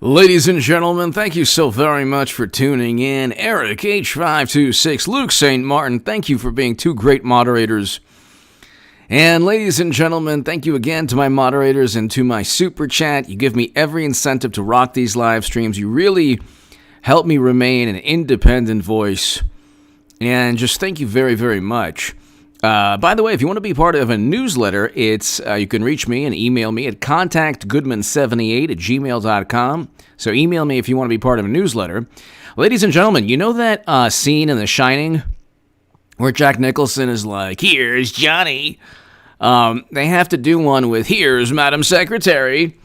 Ladies and gentlemen, thank you so very much for tuning in. Eric H526, Luke St. Martin, thank you for being two great moderators. And ladies and gentlemen, thank you again to my moderators and to my super chat. You give me every incentive to rock these live streams. You really help me remain an independent voice. And just thank you very, very much. By the way, if you want to be part of a newsletter, it's you can reach me and email me at contactgoodman78@gmail.com. So email me if you want to be part of a newsletter. Ladies and gentlemen, you know that scene in The Shining where Jack Nicholson is like, "Here's Johnny." They have to do one with "Here's Madam Secretary"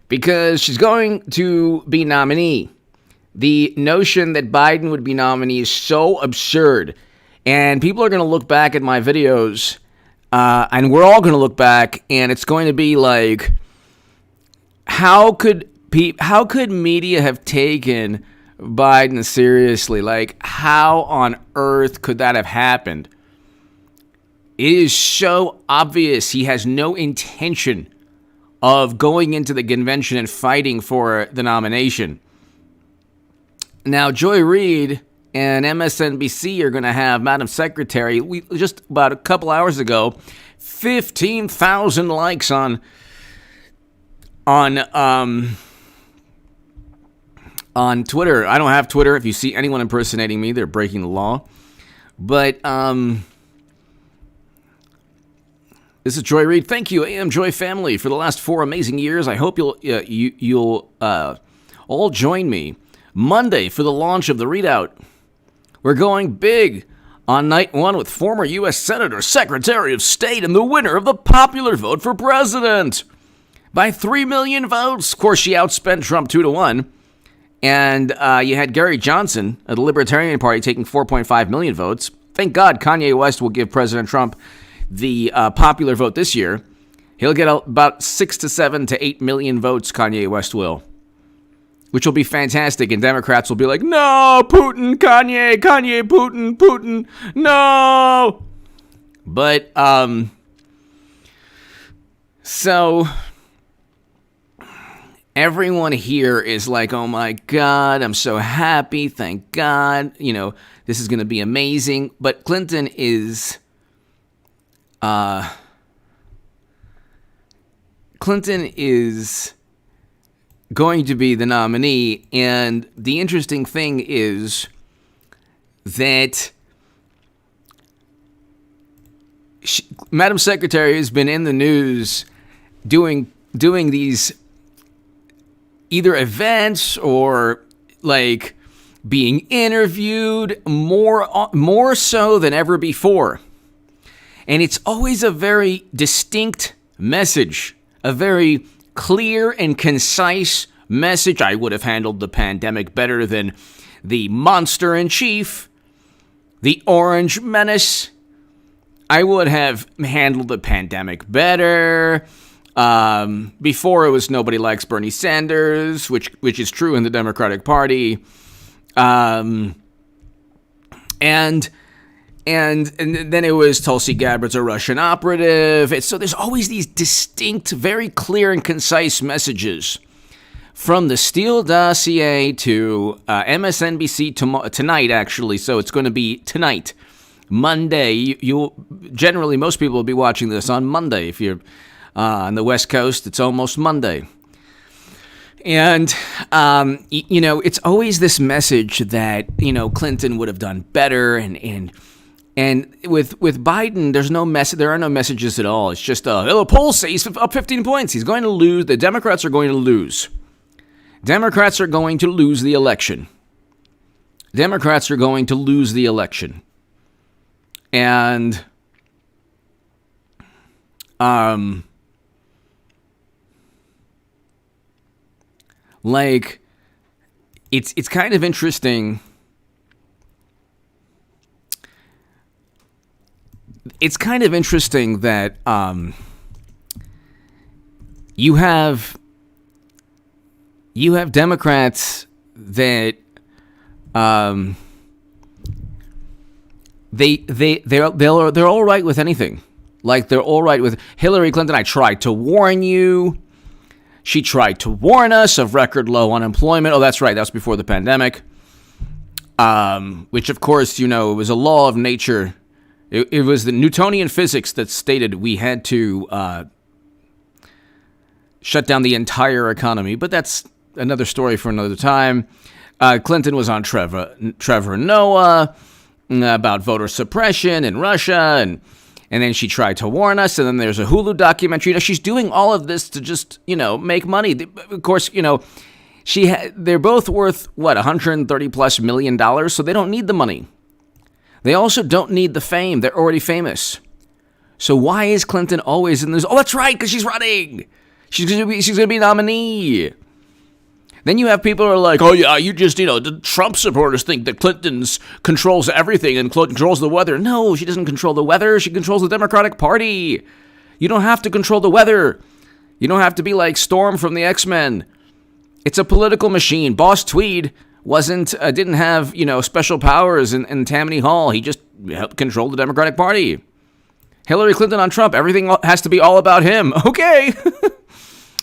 because she's going to be nominee. The notion that Biden would be nominee is so absurd. And people are going to look back at my videos, and we're all going to look back, and it's going to be like, how could media have taken Biden seriously? Like, how on earth could that have happened? It is so obvious he has no intention of going into the convention and fighting for the nomination. Now, Joy Reid and MSNBC are going to have Madam Secretary. We just about a couple hours ago, 15,000 likes on Twitter. I don't have Twitter. If you see anyone impersonating me, they're breaking the law. But this is Joy Reid. Thank you, AM Joy family, for the last 4 amazing years. I hope you'll all join me Monday for the launch of the Readout. We're going big on night one with former U.S. Senator, Secretary of State, and the winner of the popular vote for president by 3 million votes. Of course, she outspent Trump 2-1. And you had Gary Johnson of the Libertarian Party taking 4.5 million votes. Thank God Kanye West will give President Trump the popular vote this year. He'll get about 6 to 7 to 8 million votes, Kanye West will. Which will be fantastic, and Democrats will be like, "No, Putin, Kanye, Putin, Putin, no!" But, so, everyone here is like, "Oh my God, I'm so happy, thank God, this is going to be amazing." But Clinton is, going to be the nominee, and the interesting thing is that Madam Secretary has been in the news doing these either events or like being interviewed more so than ever before, and it's always a very distinct message, a very clear and concise message. I would have handled the pandemic better than the monster in chief, the Orange Menace. I would have handled the pandemic better. Before it was nobody likes Bernie Sanders, which is true in the Democratic Party. And then it was Tulsi Gabbard's a Russian operative. So there's always these distinct, very clear and concise messages. From the Steele dossier to MSNBC tonight, actually. So it's going to be tonight, Monday. Generally, most people will be watching this on Monday. If you're on the West Coast, it's almost Monday. And, it's always this message that, Clinton would have done better. And with Biden, there are no messages at all. It's just, the polls say he's up 15 points. He's going to lose. The Democrats are going to lose. Democrats are going to lose the election. Democrats are going to lose the election. And, it's kind of interesting. It's kind of interesting that you have Democrats that they're all right with anything. Like, they're all right with Hillary Clinton. I tried to warn you. She tried to warn us of record low unemployment. Oh, that's right. That was before the pandemic. Which, of course, it was a law of nature. It was the Newtonian physics that stated we had to shut down the entire economy. But that's another story for another time. Clinton was on Trevor Noah about voter suppression in Russia, and then she tried to warn us, and then there's a Hulu documentary. She's doing all of this to just, make money. Of course, they're both worth, $130+ million, so they don't need the money. They also don't need the fame. They're already famous. So why is Clinton always in this? Oh, that's right, because she's running. She's going to be nominee. Then you have people who are like, oh, yeah, the Trump supporters think that Clinton controls everything and controls the weather. No, she doesn't control the weather. She controls the Democratic Party. You don't have to control the weather. You don't have to be like Storm from the X-Men. It's a political machine. Boss Tweed didn't have, special powers in Tammany Hall. He just helped control the Democratic Party. Hillary Clinton on Trump. Everything has to be all about him. Okay.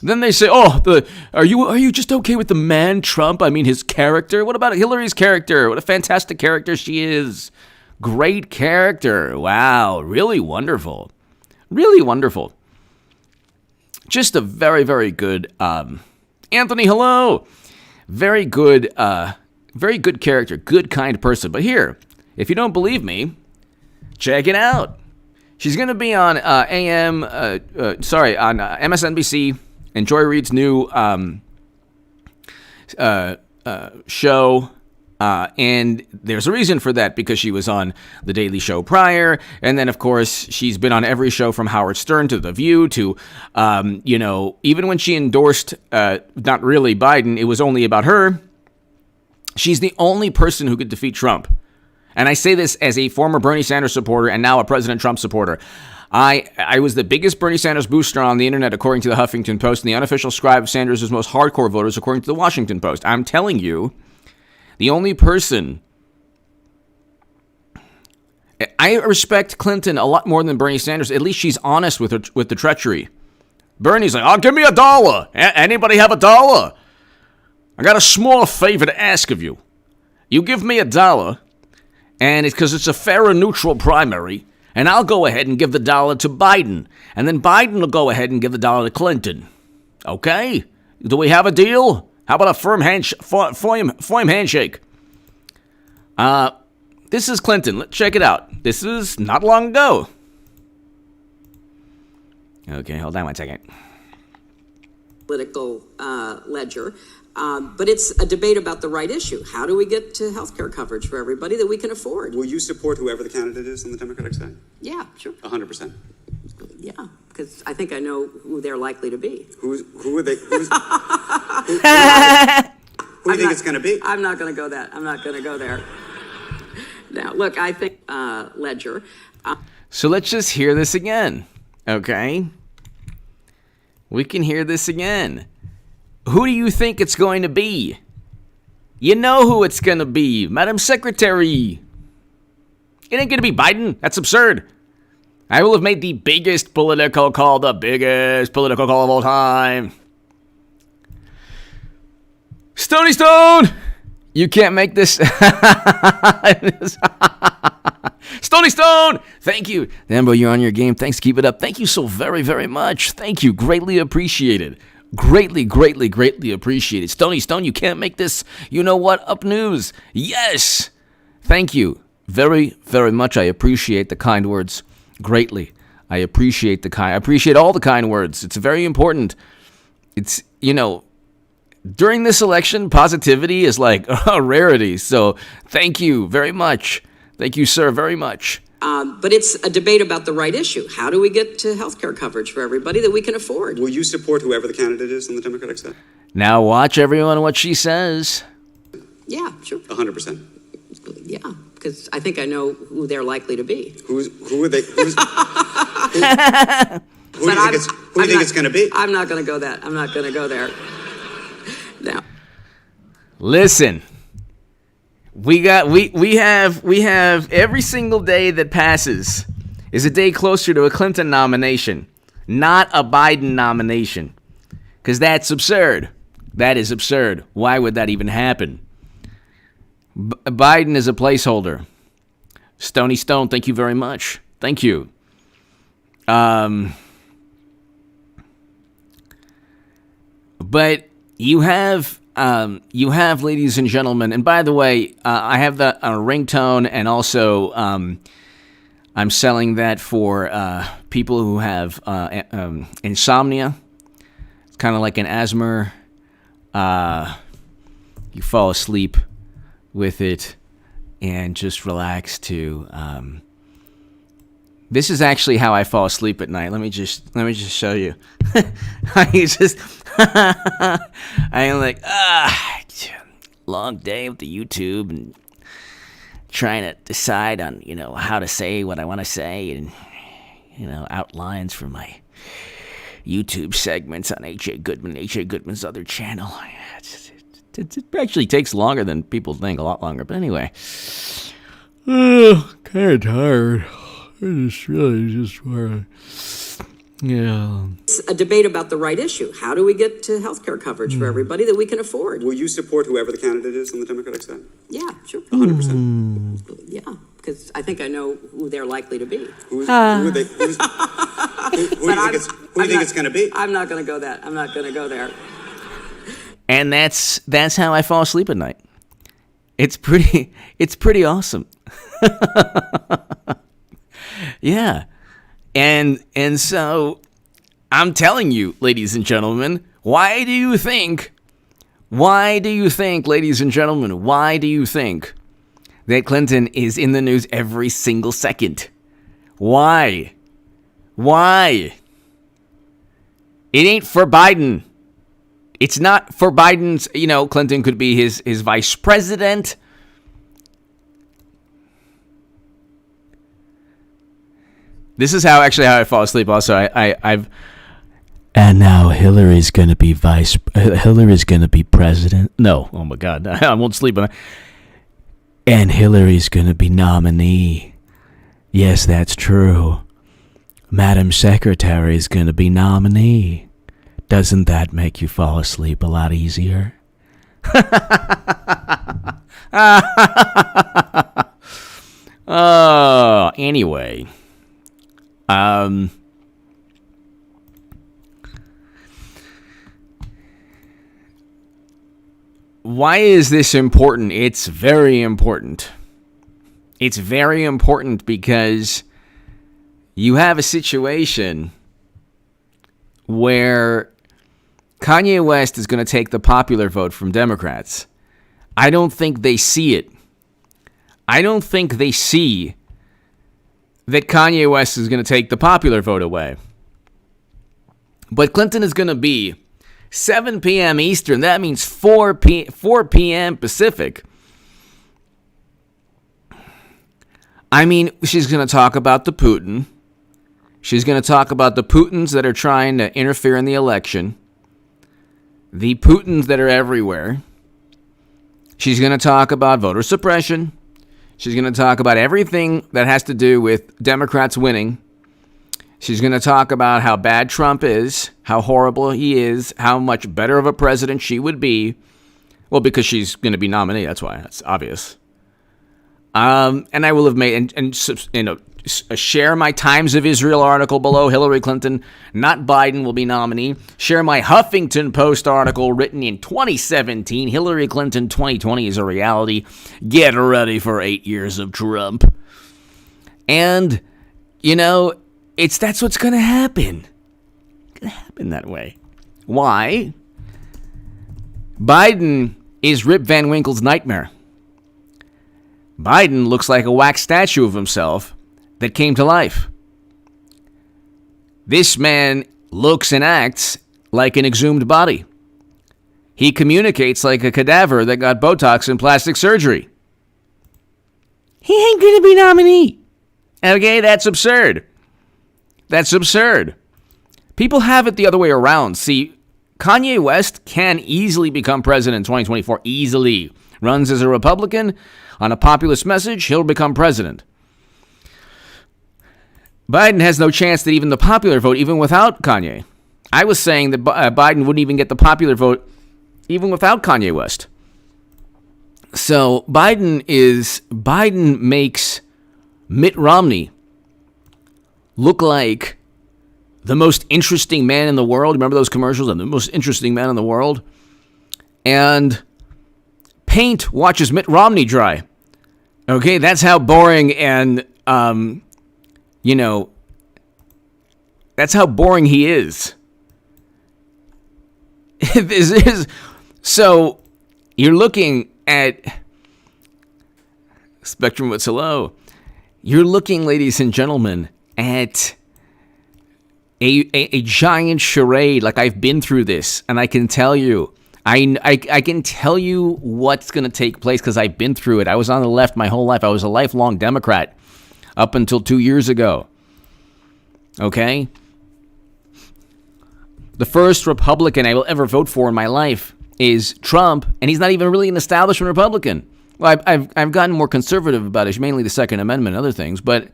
Then they say, are you just okay with the man Trump? I mean, his character? What about Hillary's character? What a fantastic character she is. Great character. Wow. Really wonderful. Really wonderful. Just a very, very good, Anthony, hello. Very good character. Good, kind person. But here, if you don't believe me, check it out. She's going to be on MSNBC. And Joy Reid's new show, and there's a reason for that, because she was on The Daily Show prior, and then, of course, she's been on every show from Howard Stern to The View to, even when she endorsed, not really Biden, it was only about her. She's the only person who could defeat Trump. And I say this as a former Bernie Sanders supporter and now a President Trump supporter. I was the biggest Bernie Sanders booster on the internet, according to the Huffington Post, and the unofficial scribe of Sanders' most hardcore voters, according to the Washington Post. I'm telling you, the only person... I respect Clinton a lot more than Bernie Sanders. At least she's honest with the treachery. Bernie's like, oh, give me $1. Anybody have $1? I got a small favor to ask of you. You give me $1, and it's because it's a fair and neutral primary, and I'll go ahead and give the $1 to Biden. And then Biden will go ahead and give the $1 to Clinton. Okay? Do we have a deal? How about a firm handshake? This is Clinton. Let's check it out. This is not long ago. Okay, hold on one second. Political ledger. But it's a debate about the right issue. How do we get to health care coverage for everybody that we can afford? Will you support whoever the candidate is on the Democratic side? Yeah, sure. 100%. Yeah, because I think I know who they're likely to be. Who are they? Who do you think it's going to be? I'm not going to go that. I'm not going to go there. Now, look, I think ledger. So let's just hear this again, okay? We can hear this again. Who do you think it's going to be? You know who it's going to be, Madam Secretary. It ain't going to be Biden. That's absurd. I will have made the biggest political call of all time. Stony Stone! You can't make this. Stony Stone! Thank you. Ambo, you're on your game. Thanks. Keep it up. Thank you so very, very much. Thank you. Greatly appreciated. Greatly, greatly, greatly appreciated. Stony Stone, you can't make this. You know what? Up news. Yes. Thank you very, very much. I appreciate the kind words greatly. I appreciate all the kind words. It's very important. It's, during this election, positivity is like a rarity. So thank you very much. Thank you, sir, very much. But it's a debate about the right issue. How do we get to health care coverage for everybody that we can afford? Will you support whoever the candidate is on the Democratic side? Now watch everyone what she says. Yeah, sure. 100%. Yeah, because I think I know who they're likely to be. Who are they? Who do you think it's going to be? I'm not going to go that. I'm not going to go there. Now. Listen. We have every single day that passes is a day closer to a Clinton nomination, not a Biden nomination. Because that's absurd. That is absurd. Why would that even happen? Biden is a placeholder. Stony Stone, thank you very much. Thank you. But you have, ladies and gentlemen, and by the way, I have that on a ringtone, and also I'm selling that for people who have insomnia. It's kind of like an asthma. You fall asleep with it and just relax to. This is actually how I fall asleep at night. Let me just show you. I'm like, long day with the YouTube and trying to decide on, how to say what I want to say and, outlines for my YouTube segments on H.A. Goodman's other channel. It actually takes longer than people think, a lot longer. But anyway, kind of tired. I just want to, It's a debate about the right issue. How do we get to health care coverage for everybody that we can afford? Will you support whoever the candidate is on the Democratic side? Yeah, sure. 100%. Yeah, because I think I know who they're likely to be. Who do you think it's going to be? I'm not going to go that. I'm not going to go there. And that's how I fall asleep at night. It's pretty awesome. Yeah. And so I'm telling you, ladies and gentlemen, why do you think, ladies and gentlemen, why do you think that Clinton is in the news every single second? Why? It ain't for Biden. It's not for Biden's, Clinton could be his vice president. This is how I fall asleep. Also, I've and now Hillary's going to be president. No, oh my God, I won't sleep. And Hillary's going to be nominee. Yes, that's true. Madam Secretary is going to be nominee. Doesn't that make you fall asleep a lot easier? Anyway. Why is this important? It's very important. It's very important because you have a situation where Kanye West is going to take the popular vote from Democrats. I don't think they see it. I don't think they see that Kanye West is going to take the popular vote away. But Clinton is going to be 7 p.m. Eastern. That means 4 p.m. Pacific. I mean, she's going to talk about the Putin. She's going to talk about the Putins that are trying to interfere in the election. The Putins that are everywhere. She's going to talk about voter suppression. She's going to talk about everything that has to do with Democrats winning. She's going to talk about how bad Trump is, how horrible he is, how much better of a president she would be. Well, because she's going to be nominee. That's why. That's obvious. And I will have made share my Times of Israel article below. Hillary Clinton, not Biden, will be nominee. Share my Huffington Post article written in 2017. Hillary Clinton 2020 is a reality. Get ready for 8 years of Trump. And, that's what's going to happen. It's going to happen that way. Why? Biden is Rip Van Winkle's nightmare. Biden looks like a wax statue of himself that came to life. This man looks and acts like an exhumed body. He communicates like a cadaver that got Botox and plastic surgery. He ain't going to be nominee. Okay, that's absurd. That's absurd. People have it the other way around. See, Kanye West can easily become president in 2024. Easily. Runs as a Republican. On a populist message, he'll become president. Biden has no chance that even the popular vote, even without Kanye. I was saying that Biden wouldn't even get the popular vote even without Kanye West. So Biden makes Mitt Romney look like the most interesting man in the world. Remember those commercials? I'm the most interesting man in the world. And paint watches Mitt Romney dry. Okay, that's how boring and, that's how boring he is. So you're looking at Spectrum What's Hello. You're looking, ladies and gentlemen, at a giant charade. Like, I've been through this, and I can tell you, I can tell you what's going to take place because I've been through it. I was on the left my whole life. I was a lifelong Democrat up until 2 years ago. Okay? The first Republican I will ever vote for in my life is Trump, and he's not even really an establishment Republican. Well, I've gotten more conservative about it, mainly the Second Amendment and other things, but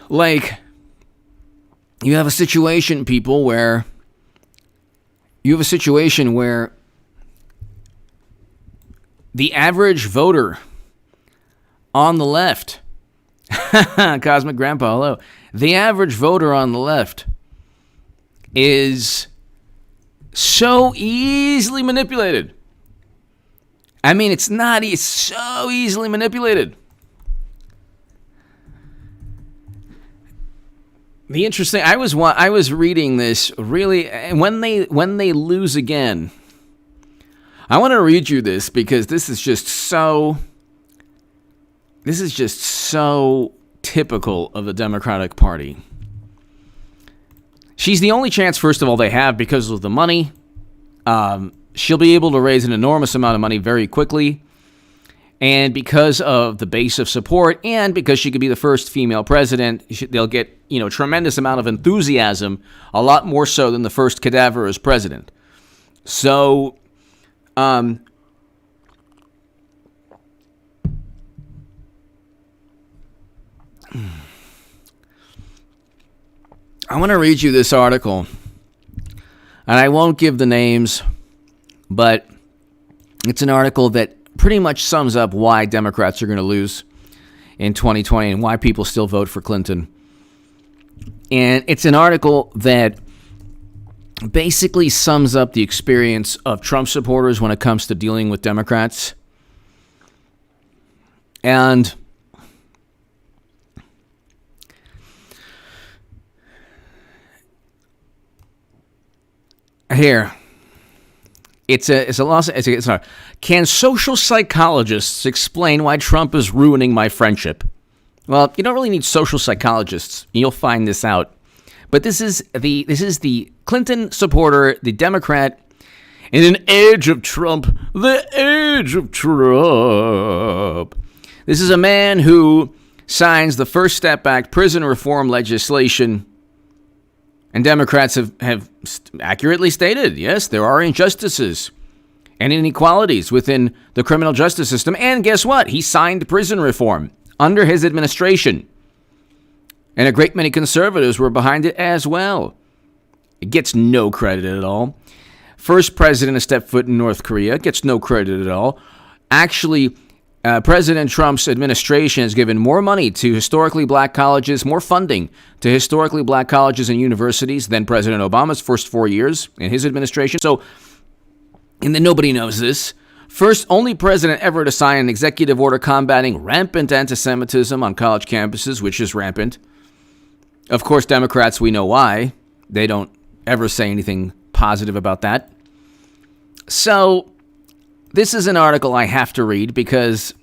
like, you have a situation, people, where the average voter on the left, Cosmic Grandpa, hello, the average voter on the left is so easily manipulated. I mean, it's so easily manipulated. The interesting, I was reading this really, and when they lose again, I want to read you this because this is just so typical of the Democratic Party. She's the only chance, first of all, they have because of the money. She'll be able to raise an enormous amount of money very quickly. And because of the base of support, and because she could be the first female president, they'll get, a tremendous amount of enthusiasm, a lot more so than the first cadaverous president. So, I want to read you this article, and I won't give the names, but it's an article that pretty much sums up why Democrats are going to lose in 2020 and why people still vote for Clinton. And it's an article that basically sums up the experience of Trump supporters when it comes to dealing with Democrats. And here, can social psychologists explain why Trump is ruining my friendship? Well, you don't really need social psychologists. You'll find this out. But this is the Clinton supporter, the Democrat, in an age of Trump, the age of Trump. This is a man who signs the First Step Act prison reform legislation. And Democrats have accurately stated, yes, there are injustices and inequalities within the criminal justice system. And guess what? He signed prison reform under his administration. And a great many conservatives were behind it as well. It gets no credit at all. First president to step foot in North Korea gets no credit at all. Actually, President Trump's administration has given more money to historically black colleges, more funding to historically black colleges and universities than President Obama's first 4 years in his administration. So, and then nobody knows this. First, only president ever to sign an executive order combating rampant anti-Semitism on college campuses, which is rampant. Of course, Democrats, we know why. They don't ever say anything positive about that. So, this is an article I have to read because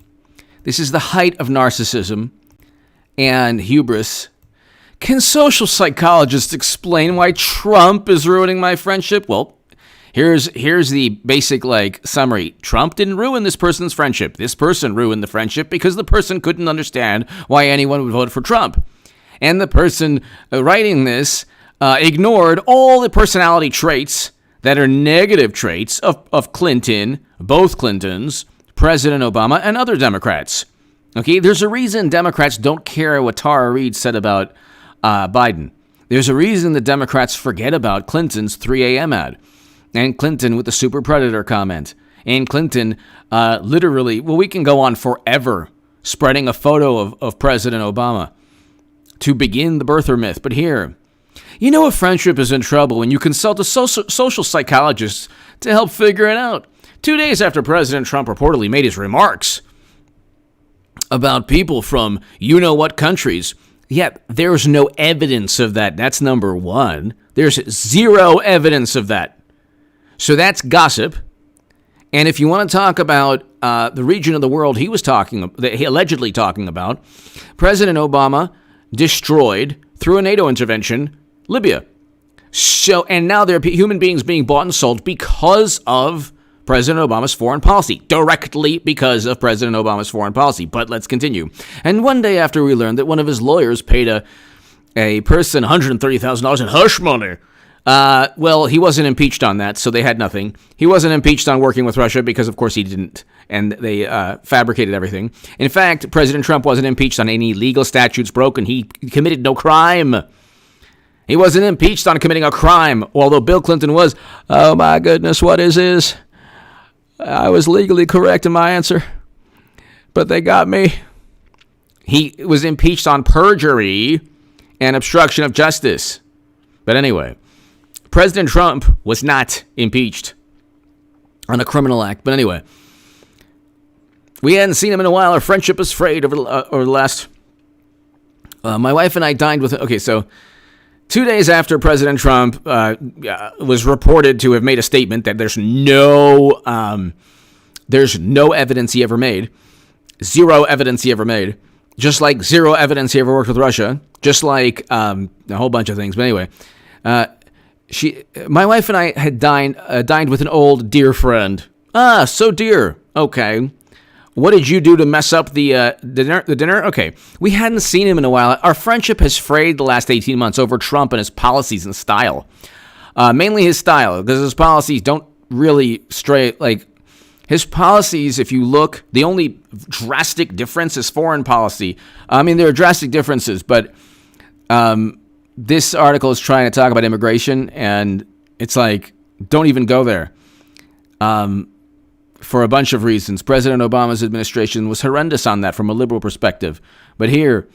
this is the height of narcissism and hubris. Can social psychologists explain why Trump is ruining my friendship? Well, here's the basic summary. Trump didn't ruin this person's friendship. This person ruined the friendship because the person couldn't understand why anyone would vote for Trump. And the person writing this ignored all the personality traits that are negative traits of Clinton, both Clintons, President Obama, and other Democrats. Okay, there's a reason Democrats don't care what Tara Reid said about Biden. There's a reason the Democrats forget about Clinton's 3 a.m. ad, and Clinton with the super predator comment, and Clinton literally, well, we can go on forever spreading a photo of President Obama to begin the birther myth. But here, you know a friendship is in trouble when you consult a social psychologist to help figure it out. 2 days after President Trump reportedly made his remarks about people from you-know-what countries, yet there's no evidence of that. That's number one. There's zero evidence of that. So that's gossip. And if you want to talk about the region of the world he allegedly talking about, President Obama destroyed, through a NATO intervention, Libya. So, and now there are human beings being bought and sold because of President Obama's foreign policy, directly because of President Obama's foreign policy. But let's continue. And one day after we learned that one of his lawyers paid a person $130,000 in hush money, well, he wasn't impeached on that, so they had nothing. He wasn't impeached on working with Russia because, of course, he didn't, and they fabricated everything. In fact, President Trump wasn't impeached on any legal statutes broken. He committed no crime. He wasn't impeached on committing a crime, although Bill Clinton was. Oh, my goodness, what is this? I was legally correct in my answer, but they got me. He was impeached on perjury and obstruction of justice. But anyway, President Trump was not impeached on a criminal act. But anyway, we hadn't seen him in a while. Our friendship is frayed over the last... my wife and I dined with... Okay, so 2 days after President Trump was reported to have made a statement that there's no evidence he ever made, zero evidence he ever made, just like zero evidence he ever worked with Russia, just like a whole bunch of things. But anyway, my wife and I had dined with an old dear friend. Ah, so dear. Okay. What did you do to mess up the dinner? Okay. We hadn't seen him in a while. Our friendship has frayed the last 18 months over Trump and his policies and style. Mainly his style, because his policies don't really stray, like, his policies, if you look, the only drastic difference is foreign policy. I mean, there are drastic differences, but this article is trying to talk about immigration, and it's like, don't even go there. For a bunch of reasons. President Obama's administration was horrendous on that from a liberal perspective. But here,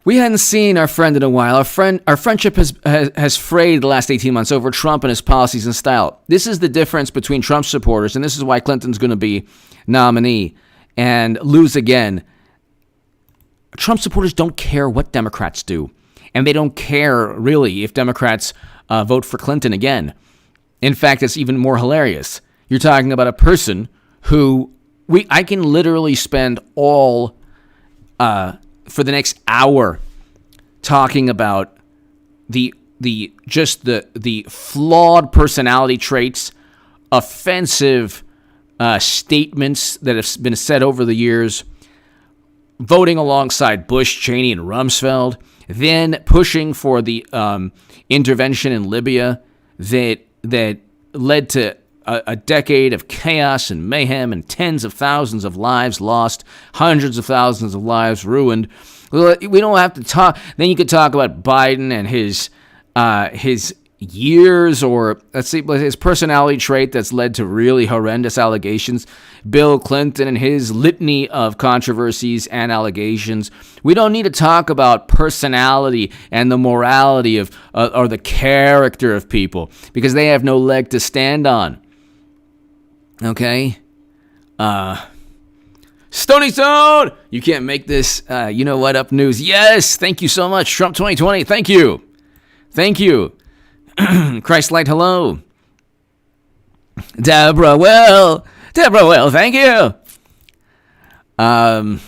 we hadn't seen our friend in a while. Our friendship has frayed the last 18 months over Trump and his policies and style. This is the difference between Trump supporters, and this is why Clinton's going to be nominee and lose again. Trump supporters don't care what Democrats do, and they don't care, really, if Democrats vote for Clinton again. In fact, it's even more hilarious. You're talking about a person who I can literally spend all for the next hour talking about the flawed personality traits, offensive statements that have been said over the years, voting alongside Bush, Cheney, and Rumsfeld, then pushing for the intervention in Libya that led to a decade of chaos and mayhem and tens of thousands of lives lost, hundreds of thousands of lives ruined. We don't have to talk. Then you could talk about Biden and his years, or let's see, his personality trait that's led to really horrendous allegations. Bill Clinton and his litany of controversies and allegations. We don't need to talk about personality and the morality of or the character of people, because they have no leg to stand on. Okay? Stony Stone! You can't make this, you know what, up news. Yes! Thank you so much. Trump 2020. Thank you. Thank you. Christ-light, hello. Deborah Will, thank you. I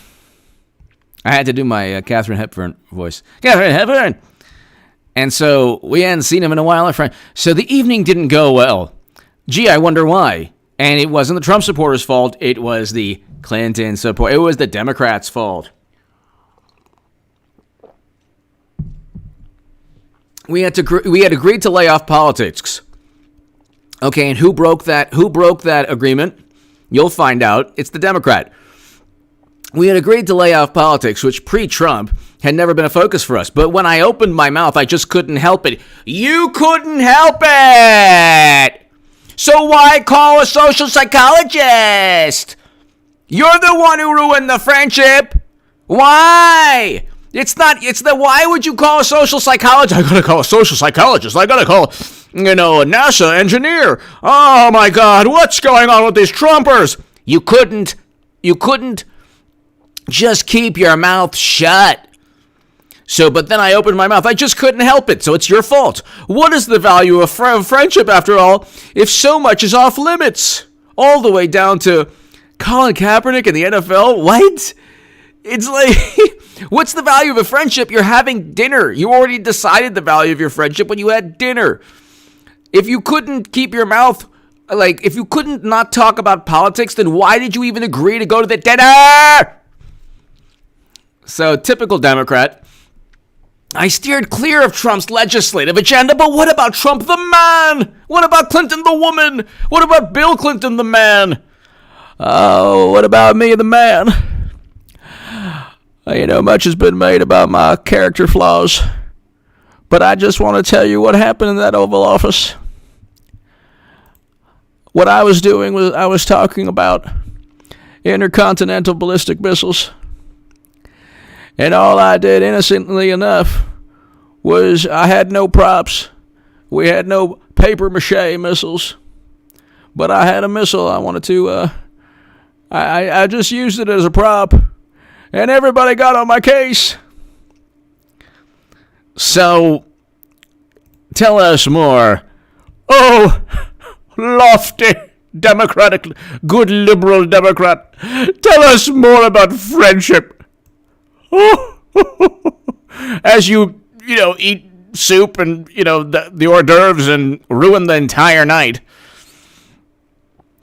had to do my Katharine Hepburn voice. Katharine Hepburn! And so we hadn't seen him in a while, our friend. So the evening didn't go well. Gee, I wonder why. And it wasn't the Trump supporters' fault. It was the Clinton support. It was the Democrats' fault. We had agreed to lay off politics. Okay, and who broke that? Who broke that agreement? You'll find out. It's the Democrat. We had agreed to lay off politics, which pre-Trump had never been a focus for us. But when I opened my mouth, I just couldn't help it. You couldn't help it! So why call a social psychologist? You're the one who ruined the friendship. Why? Why would you call a social psychologist? I gotta call a social psychologist. I gotta call, a NASA engineer. Oh my God, what's going on with these Trumpers? You couldn't just keep your mouth shut. But then I opened my mouth. I just couldn't help it. So it's your fault. What is the value of friendship, after all, if so much is off limits? All the way down to Colin Kaepernick in the NFL? What? It's like, what's the value of a friendship? You're having dinner. You already decided the value of your friendship when you had dinner. If you couldn't keep your mouth, if you couldn't not talk about politics, then why did you even agree to go to the dinner? So, typical Democrat. I steered clear of Trump's legislative agenda, but what about Trump the man? What about Clinton the woman? What about Bill Clinton the man? Oh, what about me the man? Much has been made about my character flaws, but I just want to tell you what happened in that Oval Office. What I was doing was I was talking about intercontinental ballistic missiles. And all I did, innocently enough, was I had no props. We had no paper mache missiles. But I had a missile I wanted to, I just used it as a prop. And everybody got on my case. So, tell us more. Oh, lofty good liberal Democrat. Tell us more about friendship. As you eat soup and, the hors d'oeuvres and ruin the entire night.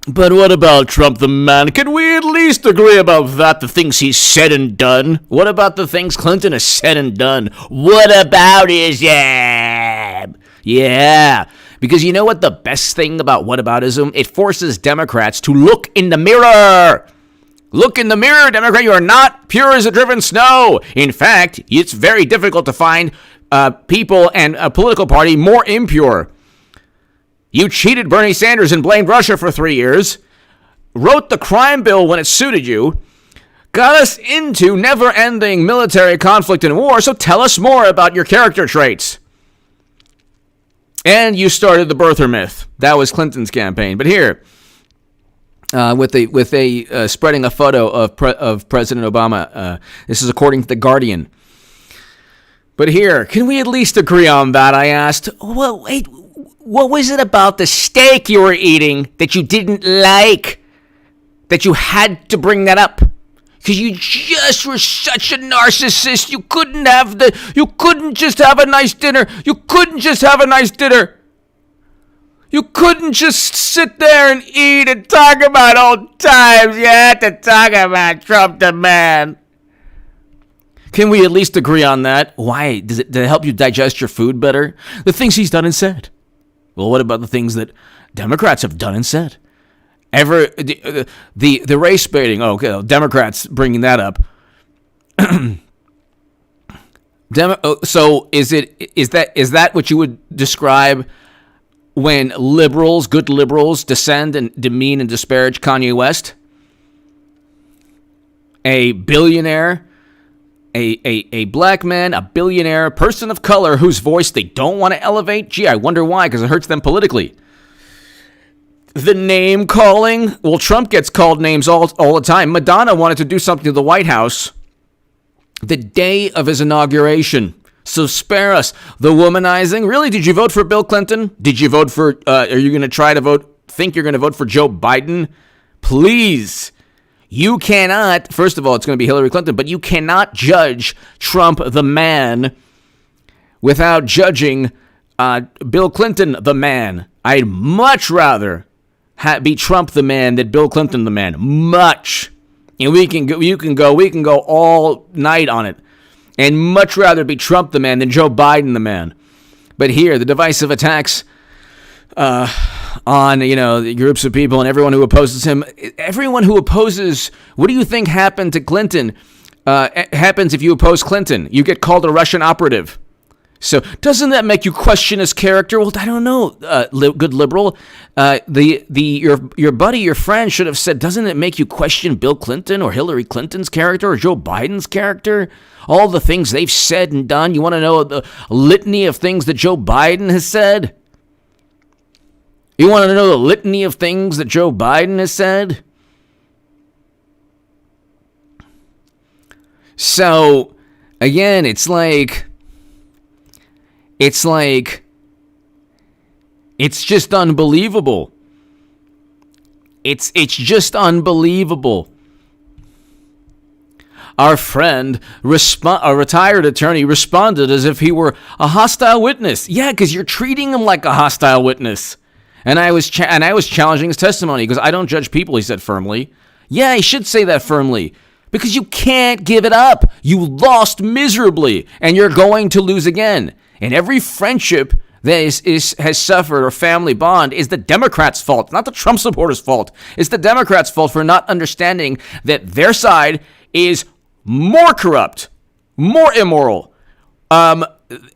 But what about Trump the man? Can we at least agree about that, the things he's said and done? What about the things Clinton has said and done? What about his jab? Yeah. Because you know what the best thing about whataboutism? It forces Democrats to look in the mirror. Look in the mirror, Democrat. You are not pure as a driven snow. In fact, it's very difficult to find people and a political party more impure. You cheated Bernie Sanders and blamed Russia for 3 years, wrote the crime bill when it suited you, got us into never-ending military conflict and war, so tell us more about your character traits. And you started the birther myth. That was Clinton's campaign. But here, with a spreading a photo of President Obama. This is according to The Guardian. But here, can we at least agree on that, I asked. Well, wait, what was it about the steak you were eating that you didn't like, that you had to bring that up? Because you just were such a narcissist. You couldn't just have a nice dinner. You couldn't just have a nice dinner. You couldn't just sit there and eat and talk about old times. You had to talk about Trump the man. Can we at least agree on that? Why? Did it help you digest your food better? The things he's done and said. Well, what about the things that Democrats have done and said? The race baiting. Oh, okay, Democrats bringing that up. So is that what you would describe when good liberals, descend and demean and disparage Kanye West? A billionaire, a black man, a billionaire, a person of color whose voice they don't want to elevate? Gee, I wonder why, because it hurts them politically. The name calling. Well, Trump gets called names all the time. Madonna wanted to do something to the White House the day of his inauguration. So spare us. The womanizing. Really? Did you vote for Bill Clinton? Did you vote for, are you going to think you're going to vote for Joe Biden? Please. You cannot, first of all, it's going to be Hillary Clinton, but you cannot judge Trump the man without judging Bill Clinton the man. I'd much rather be Trump the man than Bill Clinton the man. Much. And we can go all night on it. And much rather be Trump the man than Joe Biden the man. But here, the divisive attacks on, the groups of people and everyone who opposes him. Everyone who opposes, what do you think happened to Clinton? Happens if you oppose Clinton. You get called a Russian operative. So doesn't that make you question his character? Well, I don't know, good liberal. Your buddy, your friend should have said, doesn't it make you question Bill Clinton or Hillary Clinton's character or Joe Biden's character? All the things they've said and done. You want to know the litany of things that Joe Biden has said? You want to know the litany of things that Joe Biden has said? So, again, it's just unbelievable. It's just unbelievable. Our friend, a retired attorney, responded as if he were a hostile witness. Yeah, because you're treating him like a hostile witness. And I was challenging his testimony because I don't judge people, he said firmly. Yeah, he should say that firmly. Because you can't give it up. You lost miserably, and you're going to lose again. And every friendship that has suffered or family bond is the Democrats' fault, not the Trump supporters' fault. It's the Democrats' fault for not understanding that their side is more corrupt, more immoral,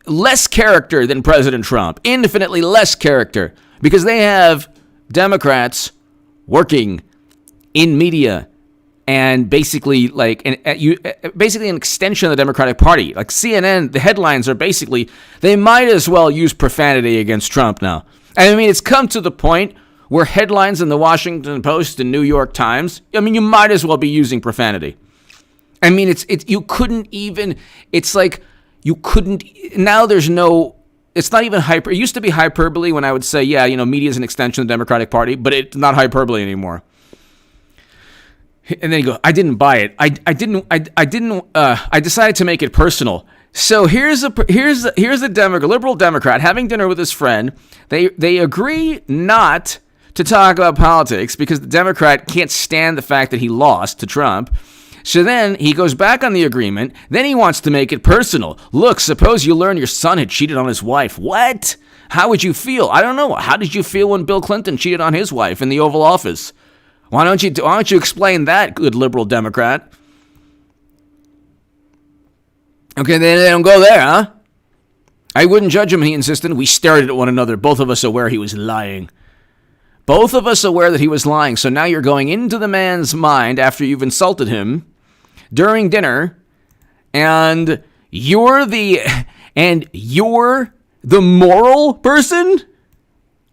less character than President Trump, infinitely less character, because they have Democrats working in media and basically basically an extension of the Democratic Party. Like CNN, the headlines are basically, they might as well use profanity against Trump now. I mean, it's come to the point where headlines in the Washington Post and New York Times, I mean, you might as well be using profanity. I mean, you couldn't even, it's like, you couldn't, now there's no, it's not even hyper, it used to be hyperbole when I would say, yeah, media is an extension of the Democratic Party, but it's not hyperbole anymore. And then you go, I didn't buy it. I decided to make it personal. So here's a liberal Democrat having dinner with his friend. They agree not to talk about politics because the Democrat can't stand the fact that he lost to Trump. So then he goes back on the agreement. Then he wants to make it personal. Look, suppose you learn your son had cheated on his wife. What? How would you feel? I don't know. How did you feel when Bill Clinton cheated on his wife in the Oval Office? Why don't you explain that, good liberal Democrat? Okay, they don't go there, huh? I wouldn't judge him, he insisted. We stared at one another, both of us aware he was lying. Both of us aware that he was lying. So now you're going into the man's mind after you've insulted him during dinner, and you're the moral person?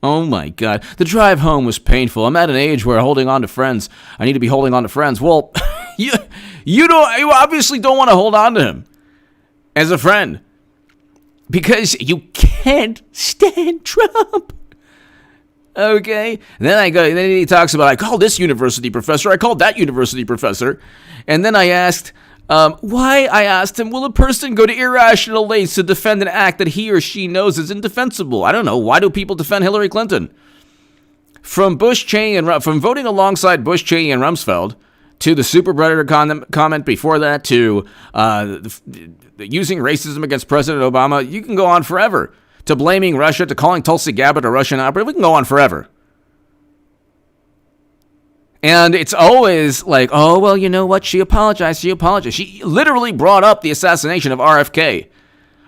Oh my God. The drive home was painful. I'm at an age where holding on to friends, I need to be holding on to friends. Well, you obviously don't want to hold on to him as a friend because you can't stand Trump. Okay. Then he talks about, I called this university professor. I called that university professor. And then I asked, why? I asked him, will a person go to irrational lengths to defend an act that he or she knows is indefensible? I don't know. Why do people defend Hillary Clinton? From Bush, Cheney, and from voting alongside Bush, Cheney, and Rumsfeld to the super predator comment before that to using racism against President Obama, you can go on forever. To blaming Russia, to calling Tulsi Gabbard a Russian operative, we can go on forever. And it's always like, oh, well, you know what? She apologized. She literally brought up the assassination of RFK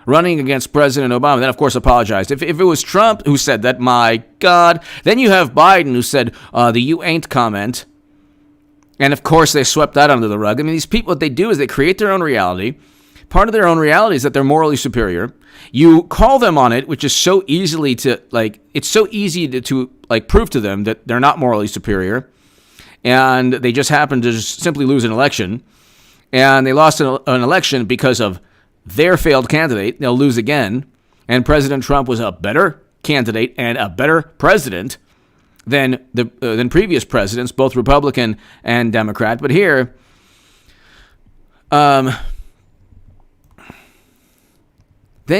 running against President Obama, then, of course, apologized. If it was Trump who said that, my God. Then you have Biden who said the you ain't comment. And, of course, they swept that under the rug. I mean, these people, what they do is they create their own reality. Part of their own reality is that they're morally superior. You call them on it, which is so easily to, it's so easy to prove to them that they're not morally superior. And they just happen to just simply lose an election. And they lost an election because of their failed candidate. They'll lose again. And President Trump was a better candidate and a better president than previous presidents, both Republican and Democrat. But here, then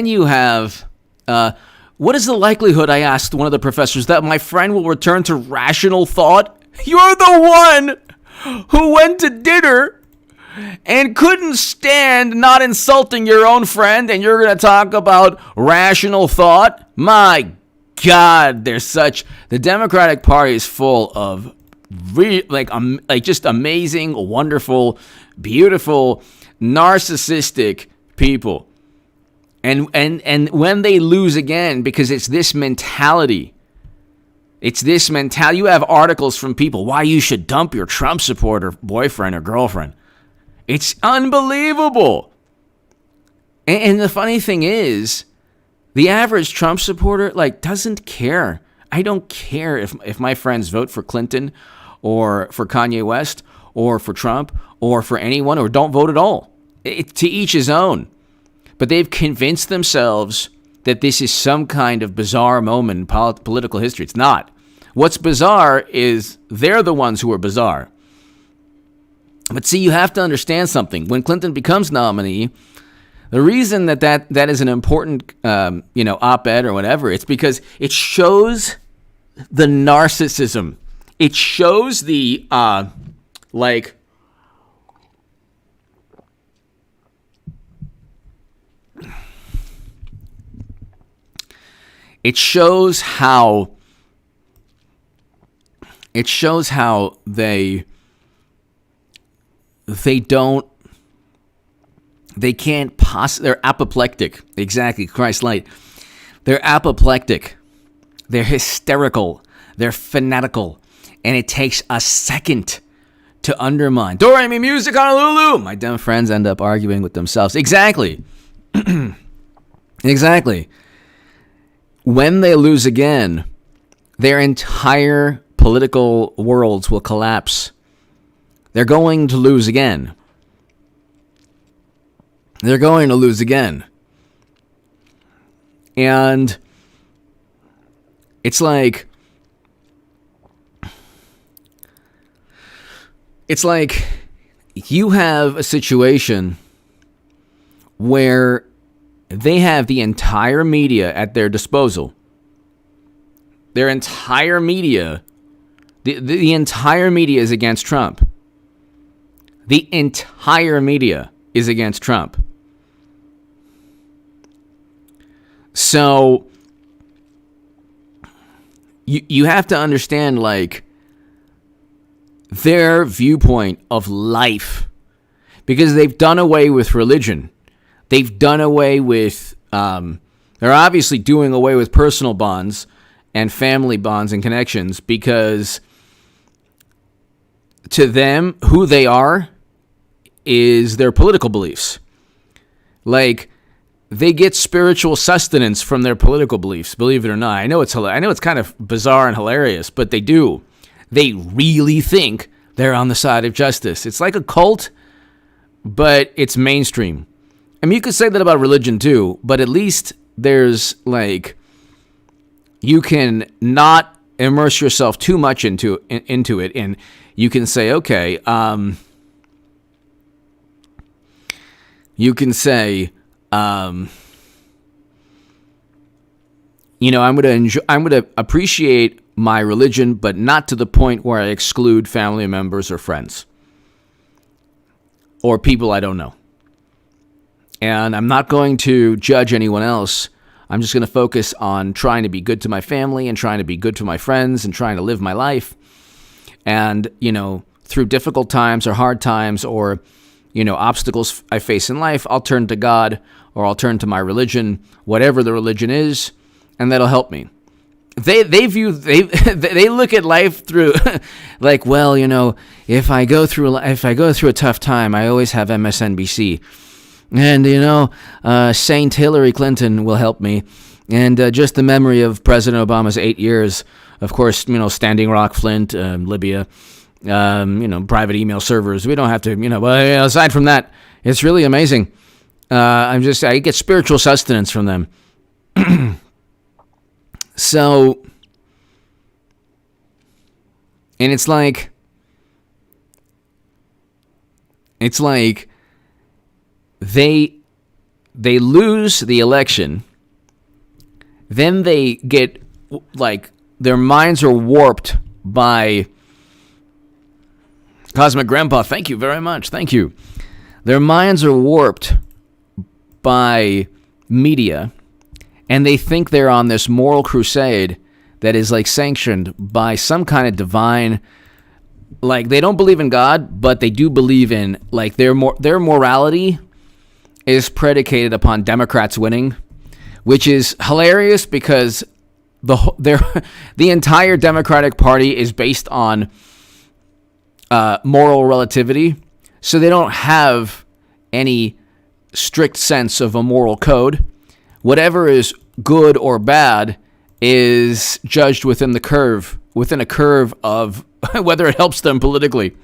you have, what is the likelihood, I asked one of the professors, that my friend will return to rational thought? You're the one who went to dinner and couldn't stand not insulting your own friend, and you're going to talk about rational thought? My God, the Democratic Party is full of just amazing, wonderful, beautiful, narcissistic people. And when they lose again, because it's this mentality. You have articles from people why you should dump your Trump supporter boyfriend or girlfriend. It's unbelievable. And the funny thing is, the average Trump supporter doesn't care. I don't care if my friends vote for Clinton or for Kanye West or for Trump or for anyone or don't vote at all. To each his own. But they've convinced themselves that this is some kind of bizarre moment in political history. It's not. What's bizarre is they're the ones who are bizarre. But see, you have to understand something. When Clinton becomes nominee, the reason that is an important, op-ed or whatever, it's because it shows the narcissism. It shows the, it shows how they can't possibly, they're apoplectic. Exactly, Christ light. They're apoplectic. They're hysterical. They're fanatical. And it takes a second to undermine. Do-re-mi music, Honolulu! My dumb friends end up arguing with themselves. Exactly. Exactly. When they lose again, their entire political worlds will collapse. They're going to lose again. They're going to lose again. And it's like you have a situation where they have the entire media at their disposal. Their entire media, the entire media is against Trump. The entire media is against Trump. So you have to understand their viewpoint of life, because they've done away with religion. They've done away with, they're obviously doing away with personal bonds and family bonds and connections, because to them, who they are is their political beliefs. They get spiritual sustenance from their political beliefs, believe it or not. I know it's kind of bizarre and hilarious, but they do. They really think they're on the side of justice. It's like a cult, but it's mainstream. I mean, you could say that about religion too, but at least there's you can not immerse yourself too much into it, and you can say, okay, you can say, I'm going to appreciate my religion, but not to the point where I exclude family members or friends or people I don't know. And I'm not going to judge anyone else. I'm just going to focus on trying to be good to my family and trying to be good to my friends and trying to live my life. And, through difficult times or hard times or, obstacles I face in life, I'll turn to God or I'll turn to my religion, whatever the religion is, and that'll help me. They look at life through if I go through a tough time, I always have MSNBC. And, Saint Hillary Clinton will help me. And just the memory of President Obama's 8 years, of course, Standing Rock, Flint, Libya, private email servers. We don't have to, but aside from that, it's really amazing. I get spiritual sustenance from them. So, and it's like they lose the election, then they get their minds are warped by Cosmic Grandpa. Thank you very much. Thank you. Their minds are warped by media, and they think they're on this moral crusade that is like sanctioned by some kind of divine, like they don't believe in God, but they do believe in like their morality is predicated upon Democrats winning, which is hilarious because the entire Democratic Party is based on moral relativity, so they don't have any strict sense of a moral code. Whatever is good or bad is judged within a curve of whether it helps them politically.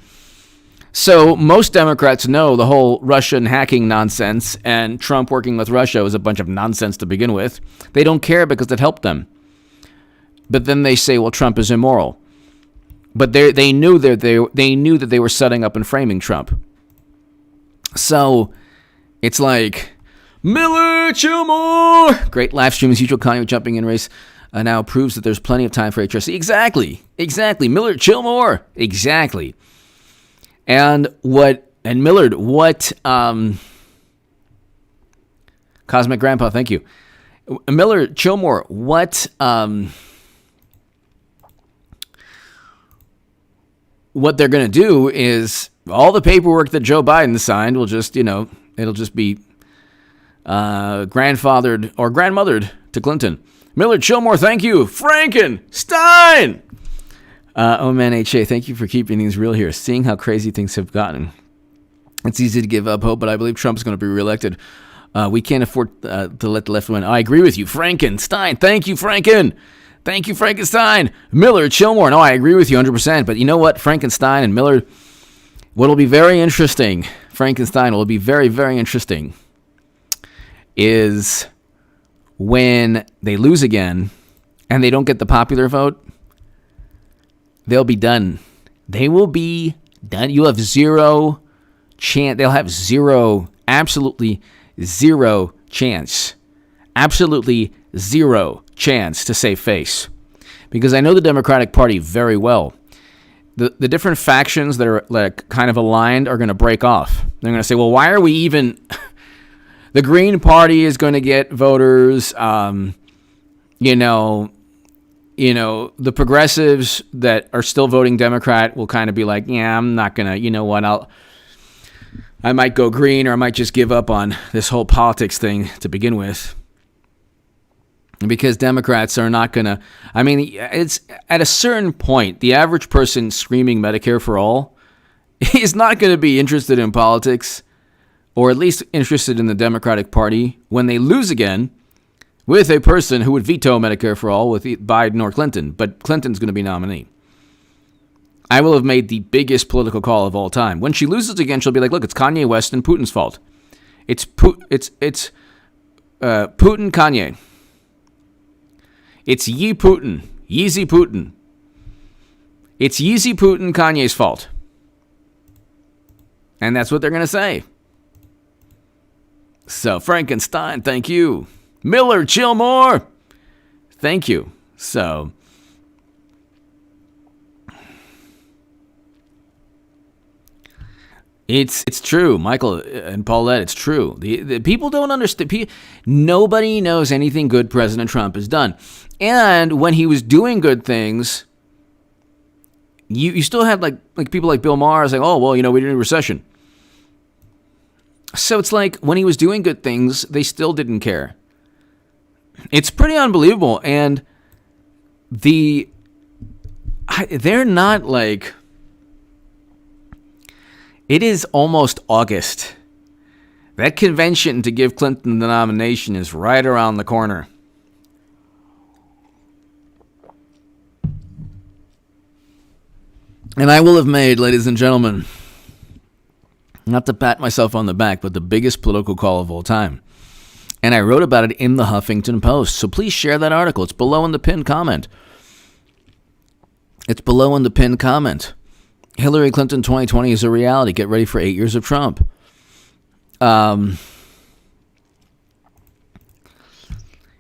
So most Democrats know the whole Russian hacking nonsense and Trump working with Russia was a bunch of nonsense to begin with. They don't care because it helped them. But then they say, well, Trump is immoral. But they knew that they were setting up and framing Trump. So it's like, Miller, chill more. Great live stream as usual. Kanye jumping in race now proves that there's plenty of time for HRC. Exactly. Miller, chill more. Exactly. And Millard, Cosmic Grandpa, thank you. Miller, chill more. What they're going to do is all the paperwork that Joe Biden signed will just, it'll just be grandfathered or grandmothered to Clinton. Miller, chill more, thank you. Frankenstein! Oh man, HA, thank you for keeping things real here. Seeing how crazy things have gotten, it's easy to give up hope, but I believe Trump's going to be reelected. We can't afford to let the left win. I agree with you. Frankenstein, thank you, Franken. Thank you, Frankenstein. Miller, chill more. No, I agree with you 100%. But you know what? Frankenstein and Miller, what'll be very interesting, Frankenstein will be very, very interesting, is when they lose again and they don't get the popular vote, they'll be done. They will be done. You'll have zero chance. They'll have absolutely zero chance. Absolutely zero chance to save face. Because I know the Democratic Party very well. The different factions that are like kind of aligned are going to break off. They're going to say, well, why are we even... The Green Party is going to get voters. The progressives that are still voting Democrat will kind of be like, yeah, I'm not going to, you know what, I might go green, or I might just give up on this whole politics thing to begin with. Because Democrats are not going to, it's at a certain point, the average person screaming Medicare for all is not going to be interested in politics, or at least interested in the Democratic Party when they lose again with a person who would veto Medicare for all with Biden or Clinton. But Clinton's going to be nominee. I will have made the biggest political call of all time. When she loses again, she'll be like, look, it's Kanye West and Putin's fault. It's Putin, Kanye. It's Putin. Yeezy Putin. It's Yeezy Putin, Kanye's fault. And that's what they're going to say. So, Frankenstein, thank you. Miller, chill more. Thank you. So, it's true, Michael and Paulette, it's true. The people don't understand. Nobody knows anything good President Trump has done. And when he was doing good things, you still had like people like Bill Maher saying, oh, well, we didn't have a recession. So it's like when he was doing good things, they still didn't care. It's pretty unbelievable. And they're not like, it is almost August. That convention to give Clinton the nomination is right around the corner. And I will have made, ladies and gentlemen, not to pat myself on the back, but the biggest political call of all time. And I wrote about it in the Huffington Post. So please share that article. It's below in the pinned comment. Hillary Clinton 2020 is a reality. Get ready for 8 years of Trump.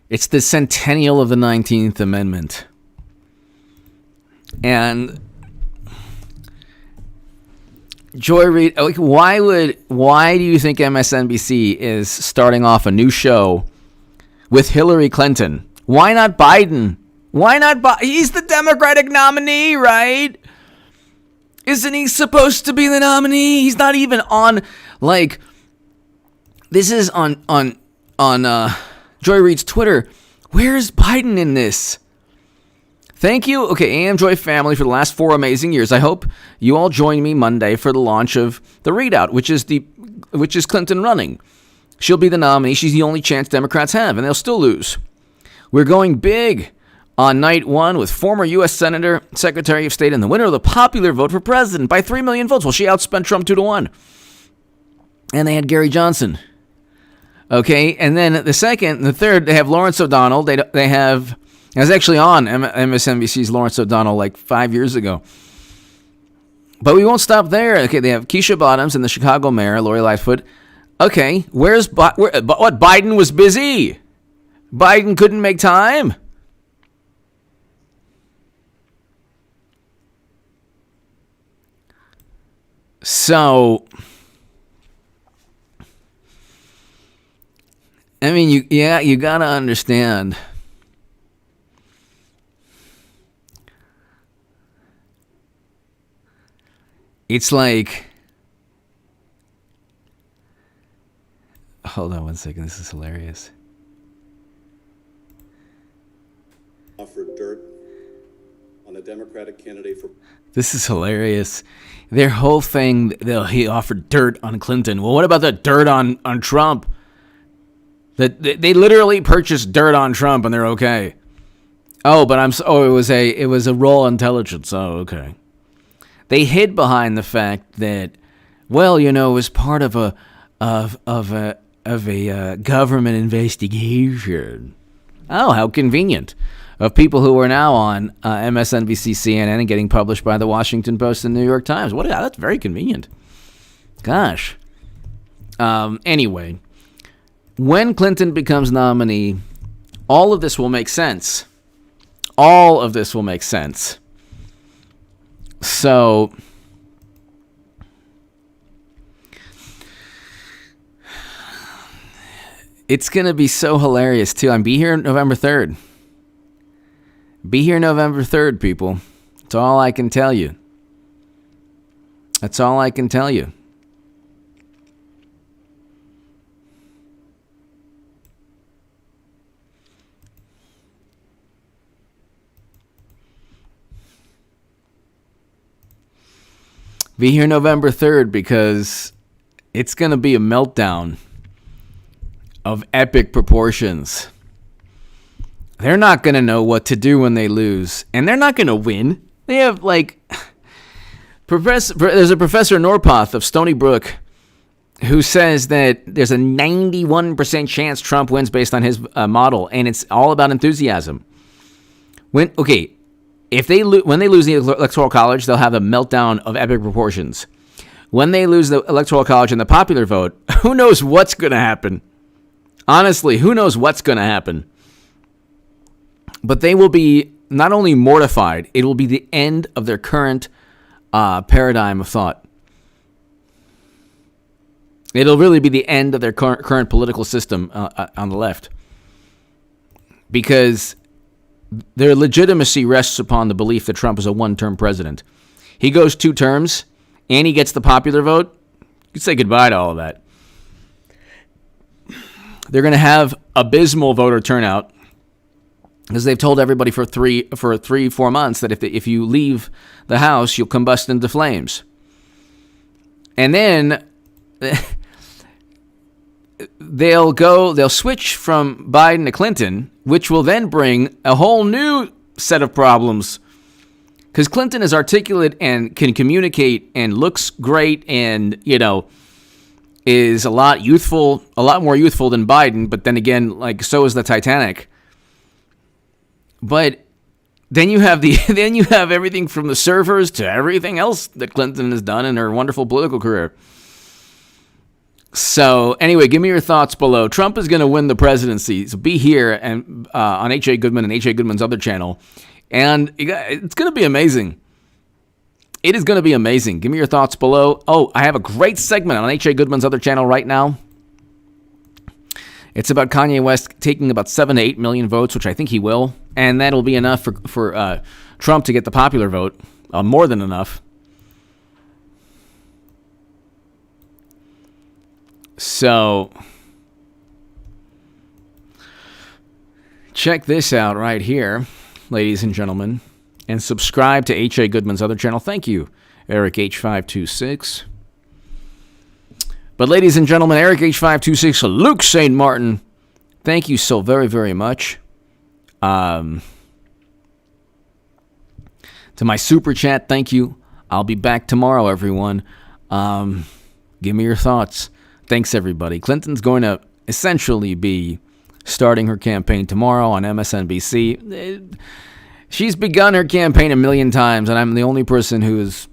It's the centennial of the 19th Amendment. And Joy Reid, why do you think MSNBC is starting off a new show with Hillary Clinton. Why not Biden? Why not Biden? He's the Democratic nominee, right? Isn't he supposed to be the nominee? He's not even on, like, this is on Joy Reid's Twitter. Where's Biden in this? Thank you, okay, AM Joy family, for the last 4 amazing years. I hope you all join me Monday for the launch of the readout, which is Clinton running. She'll be the nominee. She's the only chance Democrats have, and they'll still lose. We're going big on night one with former U.S. Senator, Secretary of State, and the winner of the popular vote for president by 3 million votes. Well, she outspent Trump 2-1. And they had Gary Johnson. Okay, and then the third, they have Lawrence O'Donnell. They have... I was actually on MSNBC's Lawrence O'Donnell like 5 years ago. But we won't stop there. Okay, they have Keisha Bottoms and the Chicago mayor, Lori Lightfoot. Okay, what? Biden was busy. Biden couldn't make time. So, I mean, you gotta understand. It's like, hold on one second. This is hilarious. Offered dirt on a Democratic candidate for. This is hilarious. Their whole thing, he offered dirt on Clinton. Well, what about the dirt on Trump? They literally purchased dirt on Trump and they're okay. Oh, but it was a raw intelligence. Oh, okay. They hid behind the fact that, well, it was part of a government investigation. Oh, how convenient. Of people who are now on MSNBC, CNN, and getting published by the Washington Post and New York Times. That's very convenient. Gosh. Anyway, when Clinton becomes nominee, all of this will make sense. All of this will make sense. So, it's going to be so hilarious, too. Be here November 3rd. Be here November 3rd, people. That's all I can tell you. That's all I can tell you. Be here November 3rd because it's going to be a meltdown of epic proportions. They're not going to know what to do when they lose, and they're not going to win. They have, there's a Professor Norpoth of Stony Brook who says that there's a 91% chance Trump wins based on his model, and it's all about enthusiasm. When they lose the Electoral College, they'll have a meltdown of epic proportions. When they lose the Electoral College and the popular vote, who knows what's going to happen? Honestly, who knows what's going to happen? But they will be not only mortified, it will be the end of their current paradigm of thought. It'll really be the end of their current political system on the left. Because their legitimacy rests upon the belief that Trump is a one-term president. He goes 2 terms, and he gets the popular vote. You can say goodbye to all of that. They're going to have abysmal voter turnout because they've told everybody for 3-4 months that if you leave the house, you'll combust into flames. And then they'll switch from Biden to Clinton, which will then bring a whole new set of problems. Because Clinton is articulate and can communicate and looks great and, is a lot more youthful than Biden. But then again, so is the Titanic. But then you have everything from the surfers to everything else that Clinton has done in her wonderful political career. So anyway, give me your thoughts below. Trump is going to win the presidency. So be here and on H.A. Goodman and H.A. Goodman's other channel. And it's going to be amazing. It is going to be amazing. Give me your thoughts below. Oh, I have a great segment on H.A. Goodman's other channel right now. It's about Kanye West taking about 7 to 8 million votes, which I think he will. And that'll be enough for Trump to get the popular vote. More than enough. So, check this out right here, ladies and gentlemen. And subscribe to H.A. Goodman's other channel. Thank you, Eric H526. But ladies and gentlemen, Eric H526, Luke St. Martin, thank you so very, very much. To my super chat, thank you. I'll be back tomorrow, everyone. Give me your thoughts. Thanks, everybody. Clinton's going to essentially be starting her campaign tomorrow on MSNBC. She's begun her campaign a million times, and I'm the only person who's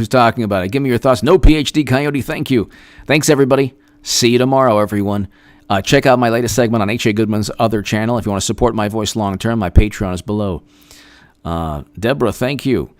talking about it. Give me your thoughts. No PhD Coyote, thank you. Thanks, everybody. See you tomorrow, everyone. Check out my latest segment on H.A. Goodman's other channel. If you want to support my voice long term, my Patreon is below. Deborah, thank you.